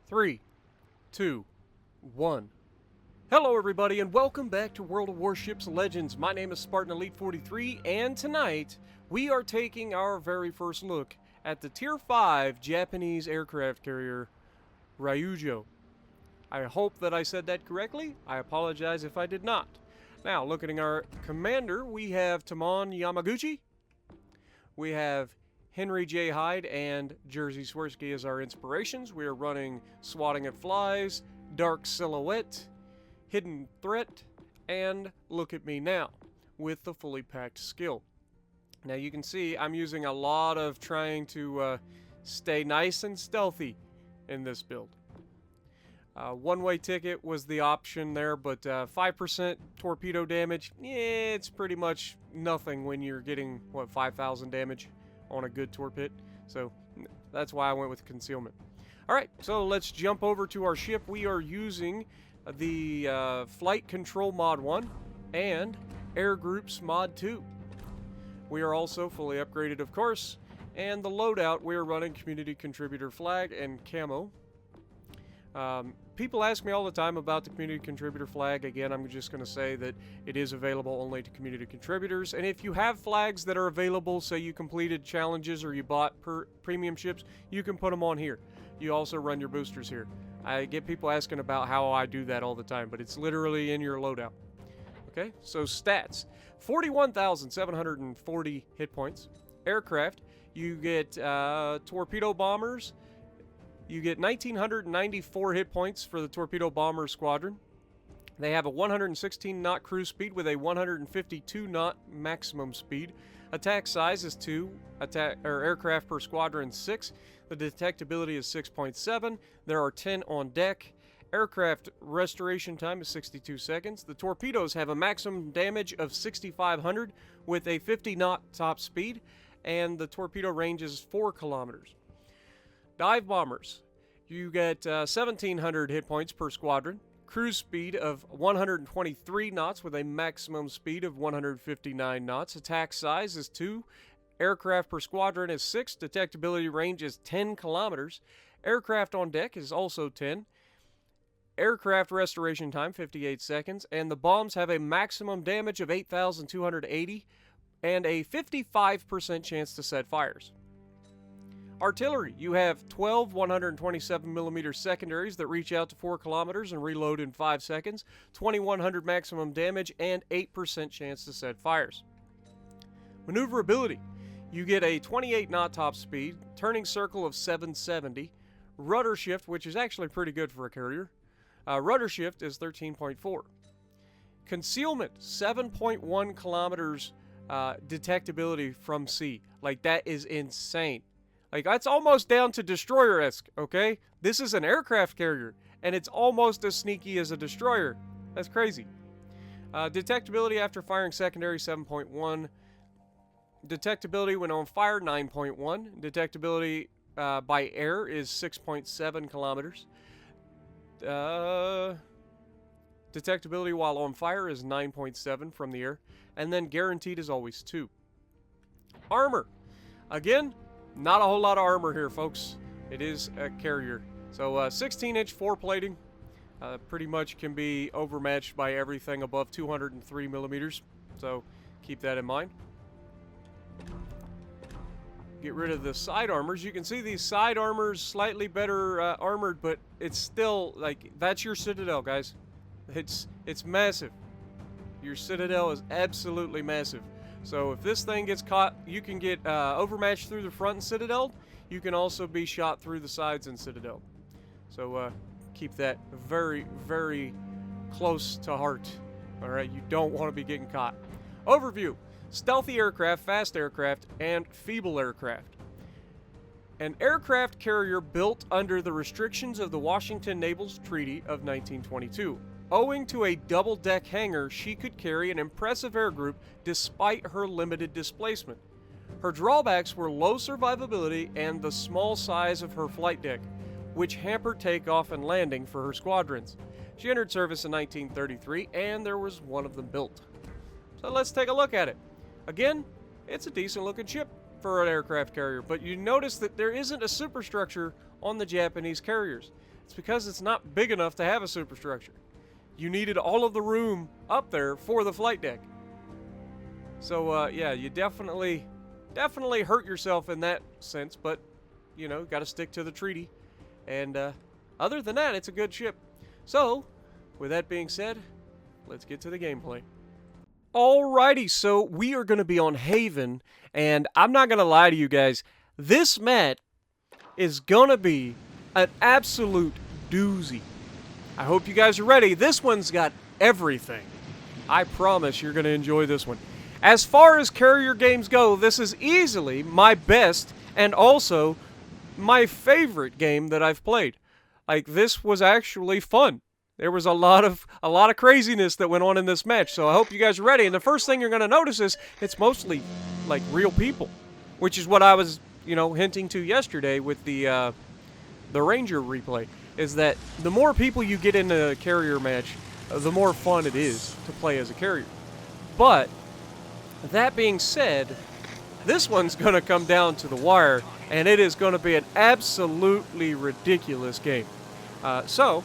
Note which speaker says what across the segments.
Speaker 1: 3, 2, 1. Hello everybody and welcome back to World of Warships Legends. My name is Spartan Elite 43 and tonight we are taking our very first look at the Tier 5 Japanese aircraft carrier Ryujo. I hope that I said that correctly. I apologize if I did not. Now, looking at our commander, we have Tamon Yamaguchi. We have Henry J. Hyde and Jerzy Swirsky as our inspirations. We are running Swatting at Flies, Dark Silhouette, Hidden Threat, and Look at Me Now with the fully packed skill. Now you can see I'm using a lot of trying to stay nice and stealthy in this build. One-way ticket was the option there, but 5% torpedo damage, it's pretty much nothing when you're getting, what, 5,000 damage on a good torpid. So that's why I went with concealment. Alright, so let's jump over to our ship. We are using the Flight Control Mod 1 and Air Groups Mod 2. We are also fully upgraded, of course, and the loadout, we are running Community Contributor Flag and Camo. People ask me all the time about the Community Contributor Flag. Again, I'm just going to say that it is available only to community contributors. And if you have flags that are available, say you completed challenges or you bought premium ships, you can put them on here. You also run your boosters here. I get people asking about how I do that all the time, but it's literally in your loadout. Okay, so stats. 41,740 hit points. Aircraft, you get torpedo bombers. You get 1,994 hit points for the Torpedo Bomber Squadron. They have a 116 knot cruise speed with a 152 knot maximum speed. Attack size is 2. Aircraft per squadron 6. The detectability is 6.7. There are 10 on deck. Aircraft restoration time is 62 seconds. The torpedoes have a maximum damage of 6,500 with a 50 knot top speed, and the torpedo range is 4 kilometers. Dive bombers, you get 1,700 hit points per squadron, cruise speed of 123 knots with a maximum speed of 159 knots, attack size is 2, aircraft per squadron is 6, detectability range is 10 kilometers, aircraft on deck is also 10, aircraft restoration time 58 seconds, and the bombs have a maximum damage of 8,280 and a 55% chance to set fires. Artillery, you have 12 127mm secondaries that reach out to 4 kilometers and reload in 5 seconds, 2,100 maximum damage, and 8% chance to set fires. Maneuverability, you get a 28 knot top speed, turning circle of 770, rudder shift, which is actually pretty good for a carrier. Rudder shift is 13.4. Concealment, 7.1 kilometers detectability from sea. Like, that is insane. Like, that's almost down to destroyer-esque, okay? This is an aircraft carrier, and it's almost as sneaky as a destroyer. That's crazy. Detectability after firing secondary, 7.1. Detectability when on fire, 9.1. Detectability by air is 6.7 kilometers. Detectability while on fire is 9.7 from the air. And then guaranteed is always 2. Armor. Again, not a whole lot of armor here, folks. It is a carrier. So 16-inch foreplating pretty much can be overmatched by everything above 203 millimeters. So keep that in mind. Get rid of the side armors. You can see these side armors slightly better armored, but it's still, like, that's your citadel, guys. It's massive. Your citadel is absolutely massive. So if this thing gets caught, you can get overmatched through the front and citadel. You can also be shot through the sides and citadel. So keep that very, very close to heart. Alright, you don't want to be getting caught. Overview. Stealthy aircraft, fast aircraft, and feeble aircraft. An aircraft carrier built under the restrictions of the Washington Naval Treaty of 1922. Owing to a double-deck hangar, she could carry an impressive air group despite her limited displacement. Her drawbacks were low survivability and the small size of her flight deck, which hampered takeoff and landing for her squadrons. She entered service in 1933, and there was one of them built. So let's take a look at it. Again, it's a decent-looking ship for an aircraft carrier, but you notice that there isn't a superstructure on the Japanese carriers. It's because it's not big enough to have a superstructure. You needed all of the room up there for the flight deck. So, yeah, you definitely hurt yourself in that sense, but, you know, got to stick to the treaty. And, other than that, it's a good ship. So, with that being said, let's get to the gameplay. Alrighty, so we are going to be on Haven, and I'm not going to lie to you guys, this map is going to be an absolute doozy. I hope you guys are ready. This one's got everything. I promise you're going to enjoy this one. As far as carrier games go, this is easily my best and also my favorite game that I've played. Like, this was actually fun. There was a lot of craziness that went on in this match, so I hope you guys are ready. And the first thing you're going to notice is it's mostly like real people, which is what I was, you know, hinting to yesterday with the Ranger replay. Is that the more people you get in a carrier match, the more fun it is to play as a carrier. But that being said, this one's going to come down to the wire, and it is going to be an absolutely ridiculous game. So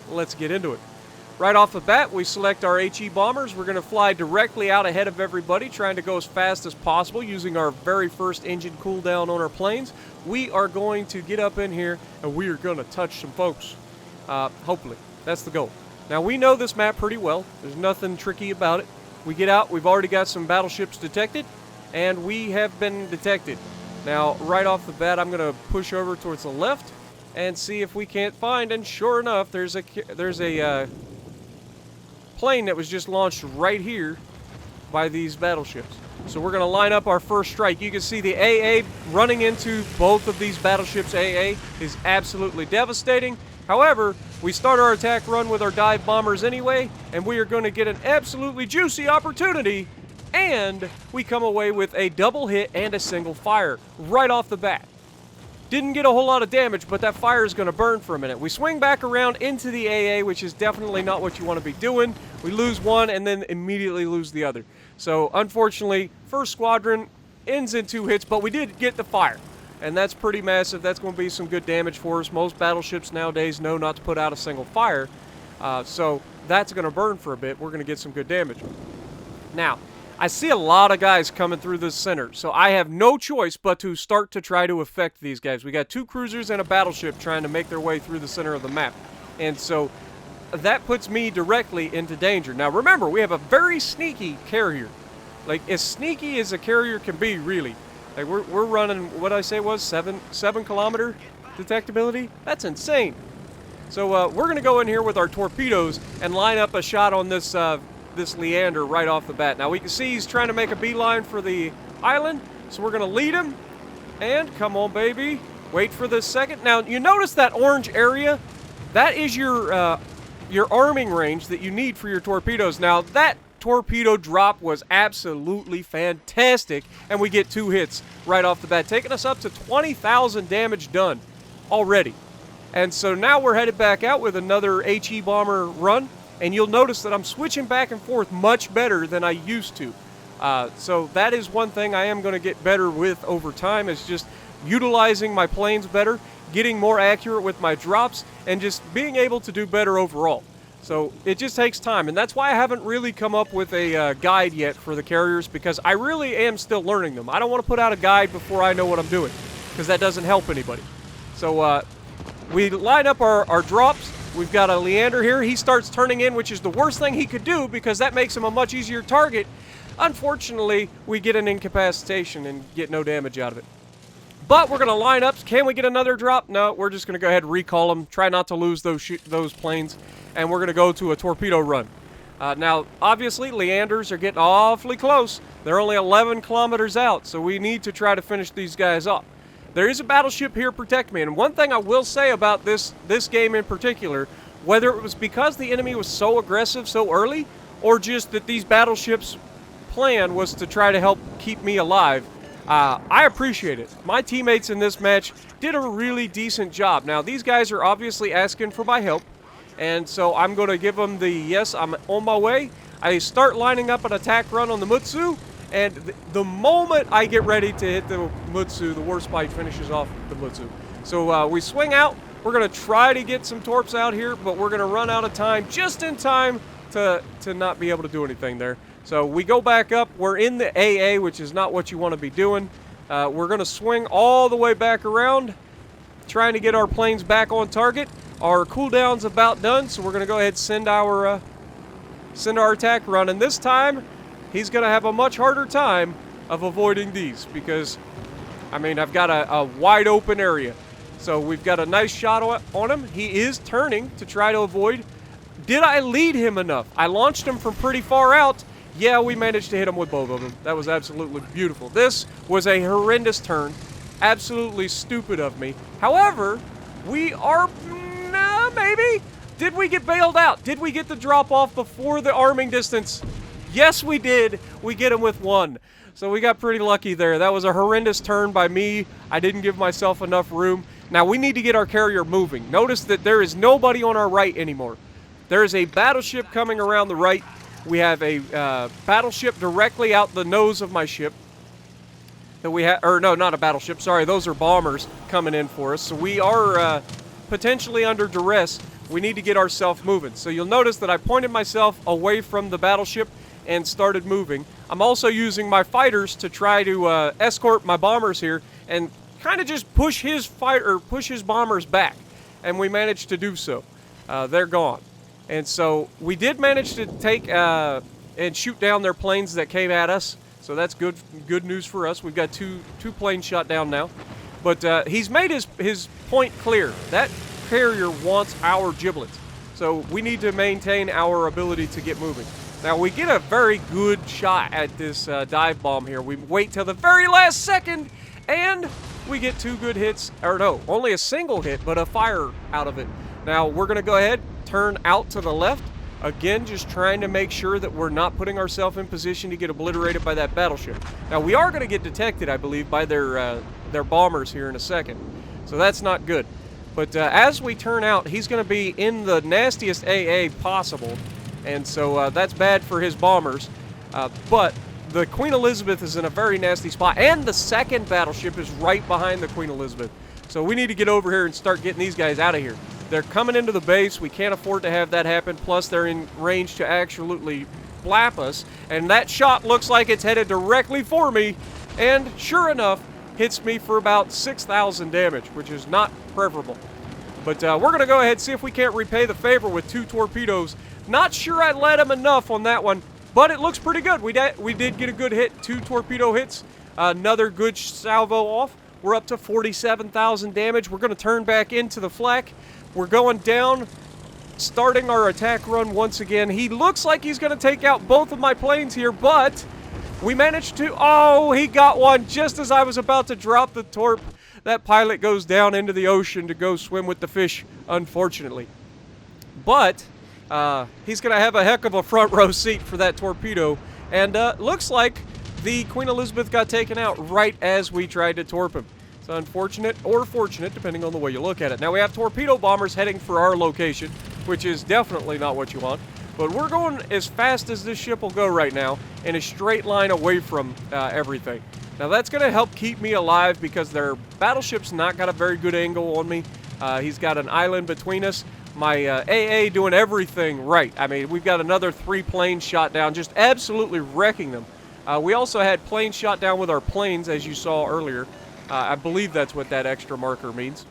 Speaker 1: let's get into it. Right off the bat, we select our HE bombers. We're going to fly directly out ahead of everybody, trying to go as fast as possible using our very first engine cooldown on our planes. We are going to get up in here, and we are going to touch some folks. Hopefully. That's the goal. Now, we know this map pretty well. There's nothing tricky about it. We get out. We've already got some battleships detected, and we have been detected. Now, right off the bat, I'm going to push over towards the left and see if we can't find, and sure enough, there's a plane that was just launched right here by these battleships. So we're going to line up our first strike. You can see the AA running into both of these battleships. AA is absolutely devastating. However, we start our attack run with our dive bombers anyway, and we are going to get an absolutely juicy opportunity, and we come away with a double hit and a single fire right off the bat. Didn't get a whole lot of damage, but that fire is going to burn for a minute. We swing back around into the AA, which is definitely not what you want to be doing. We lose one and then immediately lose the other. So, unfortunately, first squadron ends in 2 hits, but we did get the fire. And that's pretty massive. That's going to be some good damage for us. Most battleships nowadays know not to put out a single fire. So, that's going to burn for a bit. We're going to get some good damage. Now, I see a lot of guys coming through this center, so I have no choice but to start to try to affect these guys. We got 2 cruisers and a battleship trying to make their way through the center of the map. And so that puts me directly into danger. Now remember, we have a very sneaky carrier. Like, as sneaky as a carrier can be, really. Like, we're running, what I say was, 7 kilometer detectability? That's insane. So we're going to go in here with our torpedoes and line up a shot on this this Leander right off the bat. Now we can see he's trying to make a beeline for the island, so we're going to lead him. And come on, baby. Wait for the second. Now you notice that orange area? That is your arming range that you need for your torpedoes. Now that torpedo drop was absolutely fantastic, and we get 2 hits right off the bat, taking us up to 20,000 damage done already. And so now we're headed back out with another HE bomber run. And you'll notice that I'm switching back and forth much better than I used to. So that is one thing I am going to get better with over time, is just utilizing my planes better, getting more accurate with my drops, and just being able to do better overall. So it just takes time, and that's why I haven't really come up with a guide yet for the carriers, because I really am still learning them. I don't want to put out a guide before I know what I'm doing, because that doesn't help anybody. So we line up our drops. We've got a Leander here. He starts turning in, which is the worst thing he could do because that makes him a much easier target. Unfortunately, we get an incapacitation and get no damage out of it. But we're going to line up. Can we get another drop? No, we're just going to go ahead and recall them. Try not to lose those planes. And we're going to go to a torpedo run. Now, obviously, Leanders are getting awfully close. They're only 11 kilometers out, so we need to try to finish these guys up. There is a battleship here protecting me, and one thing I will say about this game in particular, whether it was because the enemy was so aggressive so early, or just that these battleships' plan was to try to help keep me alive, I appreciate it. My teammates in this match did a really decent job. Now, these guys are obviously asking for my help, and so I'm going to give them the yes, I'm on my way. I start lining up an attack run on the Mutsu, and the moment I get ready to hit the Mutsu, the Warspite finishes off the Mutsu. So we swing out, We're going to try to get some torps out here, but we're going to run out of time just in time to not be able to do anything there. So we go back up. We're in the AA, which is not what you want to be doing. We're going to swing all the way back around, trying to get our planes back on target. Our cooldown's about done, so we're going to go ahead and send our attack run. And this time, he's going to have a much harder time of avoiding these because, I mean, I've got a wide open area. So we've got a nice shot on him. He is turning to try to avoid. Did I lead him enough? I launched him from pretty far out. Yeah, we managed to hit him with both of them. That was absolutely beautiful. This was a horrendous turn. Absolutely stupid of me. However, we are... maybe? Did we get bailed out? Did we get the drop-off before the arming distance? Yes, we did. We get him with 1. So we got pretty lucky there. That was a horrendous turn by me. I didn't give myself enough room. Now, we need to get our carrier moving. Notice that there is nobody on our right anymore. There is a battleship coming around the right. We have a battleship directly out the nose of my ship. That we have, or no, not a battleship. Sorry, those are bombers coming in for us. So we are potentially under duress. We need to get ourselves moving. So you'll notice that I pointed myself away from the battleship and started moving. I'm also using my fighters to try to escort my bombers here and kind of just push his bombers back. And we managed to do so. They're gone. And so we did manage to take and shoot down their planes that came at us. So that's good news for us. We've got two planes shot down now. But he's made his point clear. That carrier wants our giblets. So we need to maintain our ability to get moving. Now we get a very good shot at this dive bomb here. We wait till the very last second and we get 2 good hits. Or no, only a single hit, but a fire out of it. Now we're going to go ahead, turn out to the left. Again, just trying to make sure that we're not putting ourselves in position to get obliterated by that battleship. Now, we are going to get detected, I believe, by their bombers here in a second. So that's not good. But as we turn out, he's going to be in the nastiest AA possible. And so that's bad for his bombers. But the Queen Elizabeth is in a very nasty spot. And the second battleship is right behind the Queen Elizabeth. So we need to get over here and start getting these guys out of here. They're coming into the base. We can't afford to have that happen. Plus, they're in range to absolutely blap us. And that shot looks like it's headed directly for me. And sure enough, hits me for about 6,000 damage, which is not preferable. But we're going to go ahead and see if we can't repay the favor with 2 torpedoes. Not sure I led him enough on that one, but it looks pretty good. We did get a good hit, 2 torpedo hits. Another good salvo off. We're up to 47,000 damage. We're going to turn back into the flak. We're going down, starting our attack run once again. He looks like he's going to take out both of my planes here, but we managed to... Oh, he got one just as I was about to drop the torp. That pilot goes down into the ocean to go swim with the fish, unfortunately. But he's going to have a heck of a front row seat for that torpedo. And looks like the Queen Elizabeth got taken out right as we tried to torp him. It's unfortunate or fortunate, depending on the way you look at it. Now, we have torpedo bombers heading for our location, which is definitely not what you want. But we're going as fast as this ship will go right now in a straight line away from everything. Now, that's going to help keep me alive because their battleship's not got a very good angle on me. He's got an island between us. My AA doing everything right. I mean, we've got another 3 planes shot down, just absolutely wrecking them. We also had planes shot down with our planes, as you saw earlier. I believe that's what that extra marker means.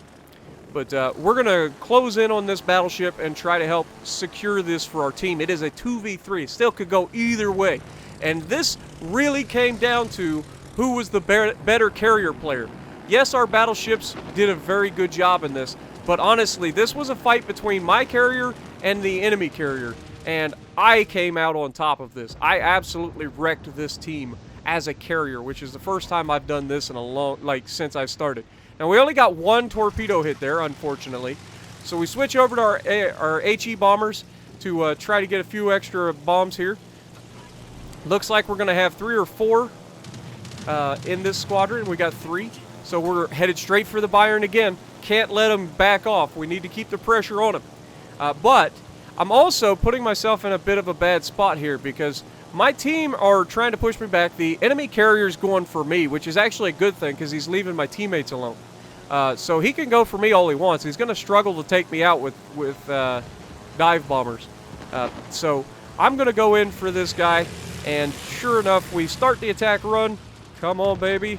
Speaker 1: But we're going to close in on this battleship and try to help secure this for our team. It is a 2v3. It still could go either way. And this really came down to who was the better carrier player. Yes, our battleships did a very good job in this. But honestly, this was a fight between my carrier and the enemy carrier. And I came out on top of this. I absolutely wrecked this team as a carrier, which is the first time I've done this in a long, since I started. Now, we only got 1 torpedo hit there, unfortunately. So we switch over to our HE bombers to try to get a few extra bombs here. Looks like we're going to have 3 or 4 in this squadron. We got 3. So we're headed straight for the Byron again. Can't let them back off. We need to keep the pressure on them. But I'm also putting myself in a bit of a bad spot here because my team are trying to push me back. The enemy carrier's going for me, which is actually a good thing because he's leaving my teammates alone. So he can go for me all he wants. He's going to struggle to take me out with dive bombers. So I'm going to go in for this guy, and sure enough, we start the attack run. Come on, baby.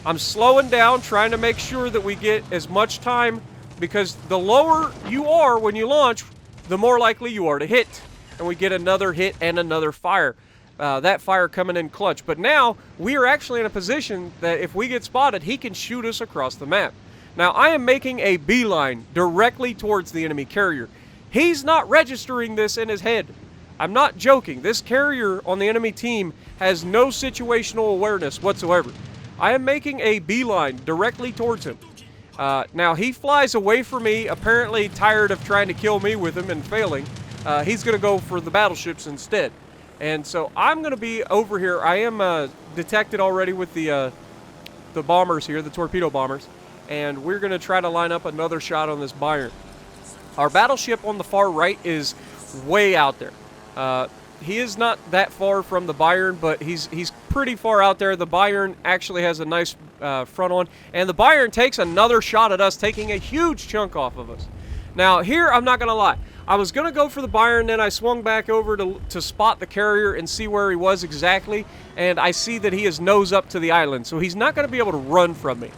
Speaker 1: I'm slowing down, trying to make sure that we get as much time, because the lower you are when you launch, the more likely you are to hit. And we get another hit and another fire. That fire coming in clutch. But now, we are actually in a position that if we get spotted, he can shoot us across the map. Now, I am making a beeline directly towards the enemy carrier. He's not registering this in his head. I'm not joking. This carrier on the enemy team has no situational awareness whatsoever. I am making a beeline directly towards him. Now, he flies away from me, apparently tired of trying to kill me with him and failing. He's going to go for the battleships instead. And so I'm going to be over here. I am detected already with the bombers here, the torpedo bombers. And we're going to try to line up another shot on this Bayern. Our battleship on the far right is way out there. He is not that far from the Bayern, but he's pretty far out there. The Bayern actually has a nice front on. And the Bayern takes another shot at us, taking a huge chunk off of us. Now, here, I'm not going to lie. I was going to go for the Bayern, then I swung back over to spot the carrier and see where he was exactly. And I see that he is nose up to the island, so he's not going to be able to run from me.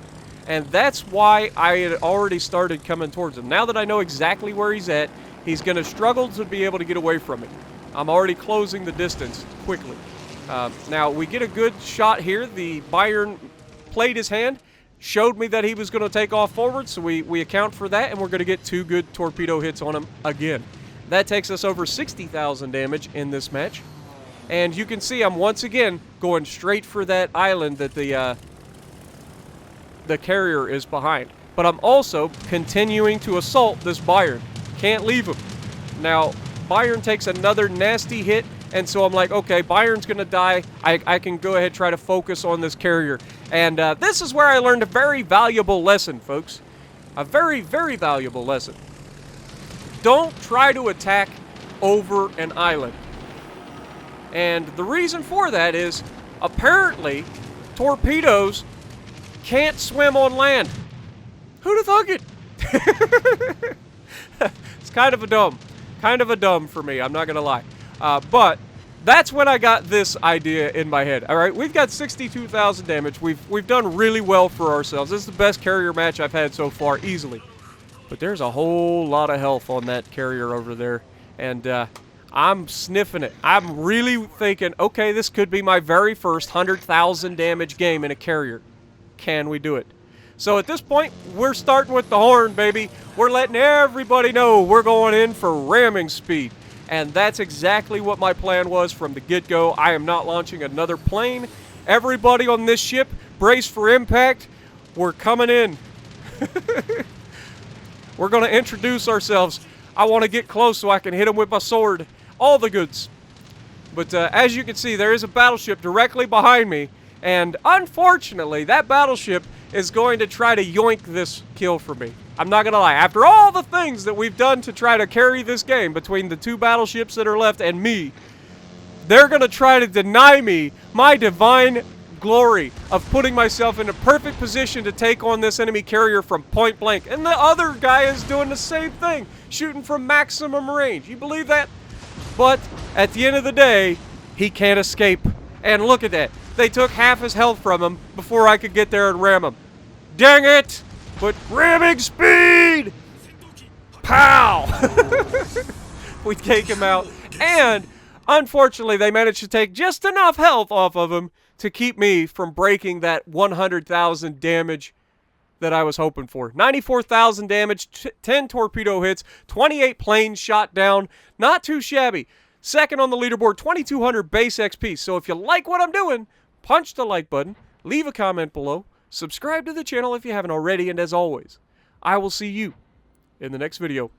Speaker 1: And that's why I had already started coming towards him. Now that I know exactly where he's at, he's going to struggle to be able to get away from me. I'm already closing the distance quickly. Now, we get a good shot here. The Bayern played his hand, showed me that he was going to take off forward, so we account for that, and we're going to get 2 good torpedo hits on him again. That takes us over 60,000 damage in this match. And you can see I'm once again going straight for that island that the carrier is behind. But I'm also continuing to assault this Bayern. Can't leave him. Now, Bayern takes another nasty hit, and so I'm like, okay, Bayern's going to die. I can go ahead and try to focus on this carrier. And this is where I learned a very valuable lesson, folks. A very, very valuable lesson. Don't try to attack over an island. And the reason for that is, apparently, torpedoes can't swim on land. Who'd have thunk it? It's kind of a dumb for me, I'm not going to lie. But that's when I got this idea in my head. All right, we've got 62,000 damage. We've done really well for ourselves. This is the best carrier match I've had so far, easily. But there's a whole lot of health on that carrier over there. And I'm sniffing it. I'm really thinking, okay, this could be my very first 100,000 damage game in a carrier. Can we do it? So at this point, we're starting with the horn, baby. We're letting everybody know we're going in for ramming speed. And that's exactly what my plan was from the get-go. I am not launching another plane. Everybody on this ship, brace for impact. We're coming in. We're going to introduce ourselves. I want to get close so I can hit them with my sword. All the goods. But as you can see, there is a battleship directly behind me. And unfortunately, that battleship is going to try to yoink this kill from me. I'm not going to lie. After all the things that we've done to try to carry this game between the 2 battleships that are left and me, they're going to try to deny me my divine glory of putting myself in a perfect position to take on this enemy carrier from point blank. And the other guy is doing the same thing, shooting from maximum range. You believe that? But at the end of the day, he can't escape. And look at that. They took half his health from him before I could get there and ram him. Dang it! But ramming speed! Pow! We take him out. And, unfortunately, they managed to take just enough health off of him to keep me from breaking that 100,000 damage that I was hoping for. 94,000 damage, 10 torpedo hits, 28 planes shot down. Not too shabby. Second on the leaderboard, 2,200 base XP. So if you like what I'm doing, punch the like button, leave a comment below, subscribe to the channel if you haven't already, and as always, I will see you in the next video.